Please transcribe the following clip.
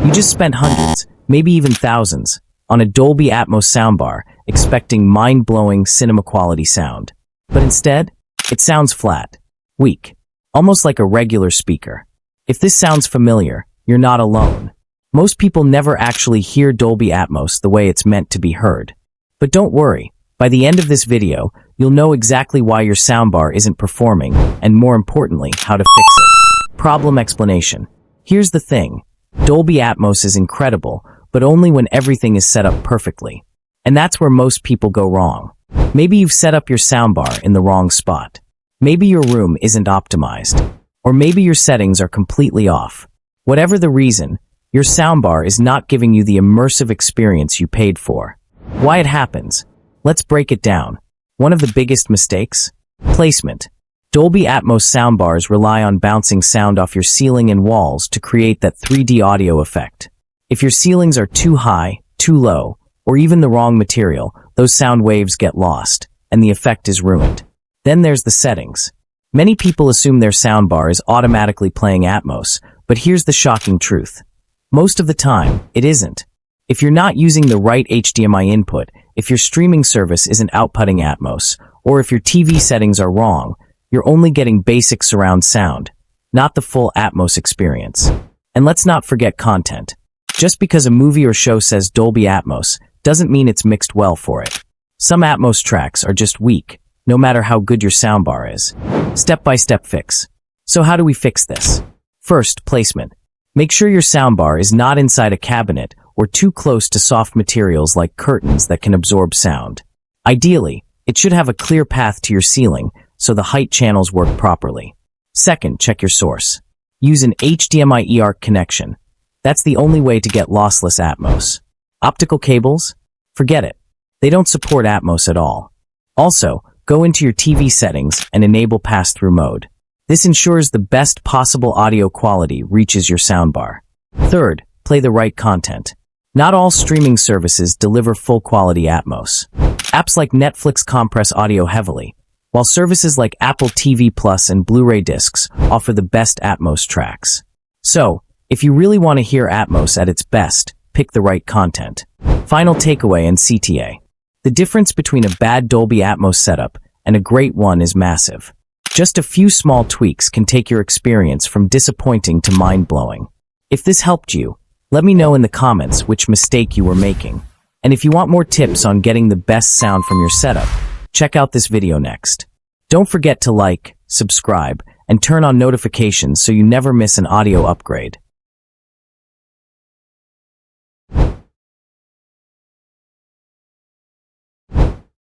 You just spent hundreds, maybe even thousands, on a Dolby Atmos soundbar, expecting mind-blowing cinema-quality sound. But instead, it sounds flat, weak, almost like a regular speaker. If this sounds familiar, you're not alone. Most people never actually hear Dolby Atmos the way it's meant to be heard. But don't worry, by the end of this video, you'll know exactly why your soundbar isn't performing, and more importantly, how to fix it. Problem explanation. Here's the thing. Dolby Atmos is incredible, but only when everything is set up perfectly. And that's where most people go wrong. Maybe you've set up your soundbar in the wrong spot. Maybe your room isn't optimized. Or maybe your settings are completely off. Whatever the reason, your soundbar is not giving you the immersive experience you paid for. Why it happens? Let's break it down. One of the biggest mistakes? Placement. Dolby Atmos soundbars rely on bouncing sound off your ceiling and walls to create that 3D audio effect. If your ceilings are too high, too low, or even the wrong material, those sound waves get lost, and the effect is ruined. Then there's the settings. Many people assume their soundbar is automatically playing Atmos, but here's the shocking truth. Most of the time, it isn't. If you're not using the right HDMI input, if your streaming service isn't outputting Atmos, or if your TV settings are wrong, you're only getting basic surround sound, not the full Atmos experience. And let's not forget content. Just because a movie or show says Dolby Atmos doesn't mean it's mixed well for it. Some Atmos tracks are just weak, no matter how good your soundbar is. Step-by-step fix. So how do we fix this? First, placement. Make sure your soundbar is not inside a cabinet or too close to soft materials like curtains that can absorb sound. Ideally, it should have a clear path to your ceiling so the height channels work properly. Second, check your source. Use an HDMI eARC connection. That's the only way to get lossless Atmos. Optical cables? Forget it. They don't support Atmos at all. Also, go into your TV settings and enable pass-through mode. This ensures the best possible audio quality reaches your soundbar. Third, play the right content. Not all streaming services deliver full-quality Atmos. Apps like Netflix compress audio heavily, while services like Apple TV Plus and Blu-ray discs offer the best Atmos tracks. So, if you really want to hear Atmos at its best, pick the right content. Final takeaway and CTA. The difference between a bad Dolby Atmos setup and a great one is massive. Just a few small tweaks can take your experience from disappointing to mind-blowing. If this helped you, let me know in the comments which mistake you were making. And if you want more tips on getting the best sound from your setup, check out this video next. Don't forget to like, subscribe, and turn on notifications so you never miss an audio upgrade.